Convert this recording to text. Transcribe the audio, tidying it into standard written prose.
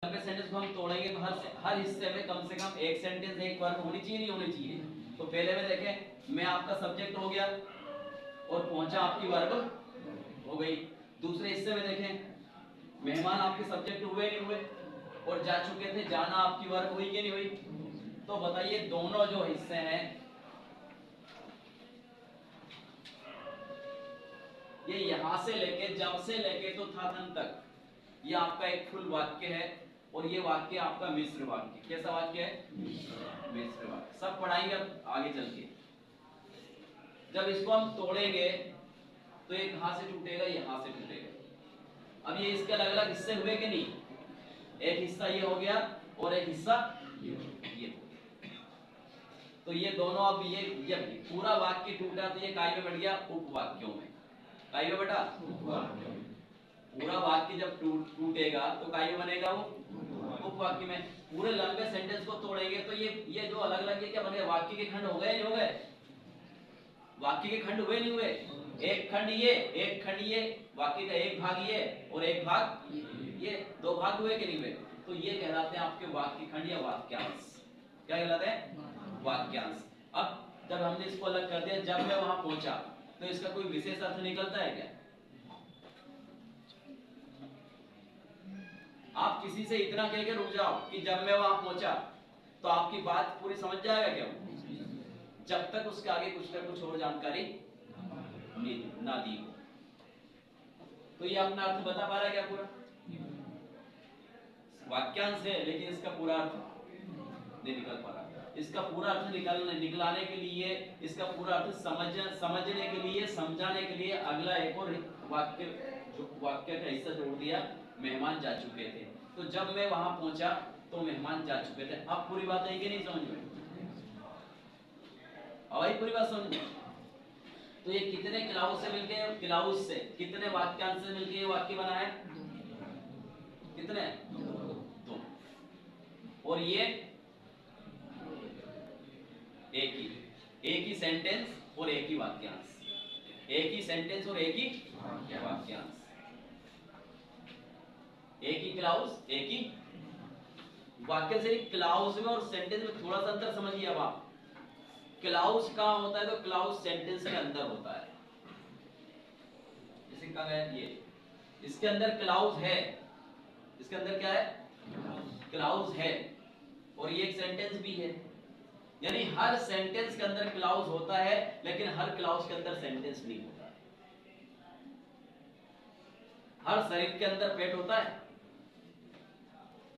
Sentence को हम तोड़ेंगे तो हर हिस्से में कम से कम एक सेंटेंस एक वर्ब होनी चाहिए, नहीं होनी चाहिए। तो पहले में देखें, मैं आपका सब्जेक्ट हो गया और पहुंचा आपकी वर्ब हो गई। दूसरे हिस्से में देखें, मेहमान आपके सब्जेक्ट हुए नहीं हुए और जा चुके थे, जाना आपकी वर्ब हुई कि नहीं हुई। तो बताइए दोनों जो हिस्से हैं ये यहां से लेके जब से लेके तो था तन तक ये आपका एक फुल वाक्य है और ये वाक्य आपका मिश्र वाक्य। कैसा वाक्य है? मिश्र वाक्य। सब पढ़ाएंगे अब आगे चल के। जब इसको हम तोड़ेंगे तो ये कहां से टूटेगा? यहां से टूटेगा। अब ये इसके अलग अलग हिस्से हुए कि नहीं? एक हिस्सा ये हो गया और एक हिस्सा ये। तो ये दोनों अब ये पूरा वाक्य टूटा तो ये काय में बढ़ गया? उपवाक्यों में। काय में बेटा? पूरा वाक्य जब टूटेगा तो काय में बनेगा? वो उपवाक्य में। पूरे लंबे सेंटेंस को तोड़ेंगे तो ये जो अलग अलग ये क्या बनेगा? वाक्य के खंड हो गए नहीं हो गए? वाक्य के खंड हुए नहीं हुए? एक खंड ये, एक खंड ये, वाक्य का एक भाग ये और एक भाग ये, दो भाग हुए कि नहीं हुए? तो ये कहलाते हैं आपके वाक्य खंड या वाक्यांश। क्या कहलाते हैं? वाक्यांश। अब जब हमने इसको अलग कर दिया, जब मैं वहां पहुंचा तो इसका कोई विशेष अर्थ निकलता है क्या? आप किसी से इतना कह के रुक जाओ कि जब मैं वहां पहुंचा, तो आपकी बात पूरी समझ जाएगा क्या? जब तक उसके आगे कुछ ना कुछ और जानकारी ना दी हो। तो ये अपना अर्थ बता पा रहा है क्या पूरा? वाक्यांश है लेकिन इसका पूरा अर्थ नहीं निकल पा रहा। इसका पूरा अर्थ निकलाने के लिए, इसका पूरा अर्थ समझने के लिए, समझाने के लिए अगला एक और वाक्य, जो वाक्य का हिस्सा जोड़ दिया, मेहमान जा चुके थे। तो जब मैं वहां पहुंचा तो मेहमान जा चुके थे। अब पूरी बात है कि नहीं समझ में? अब पूरी बात समझ। तो ये कितने क्लाउज से मिलके, क्लाउज से कितने वाक्यांश से मिलके ये वाक्य बना है? कितने? दो। और ये एक ही सेंटेंस और एक ही वाक्यांश। एक ही सेंटेंस और एक ही वाक्यांश। एक ही क्लाउज एक ही वाक्य से। क्लाउज में और सेंटेंस में थोड़ा सा अंतर समझिए। अब आप, क्लाउज कहां होता है? तो क्लाउज सेंटेंस के अंदर होता है। जैसे कहा गया ये, इसके अंदर क्लाउज है। इसके अंदर क्या है? क्लाउज है। और ये एक सेंटेंस भी है। यानी हर सेंटेंस के अंदर क्लाउज होता है लेकिन हर क्लाउज के अंदर सेंटेंस नहीं होता। हर शरीर के अंदर पेट होता है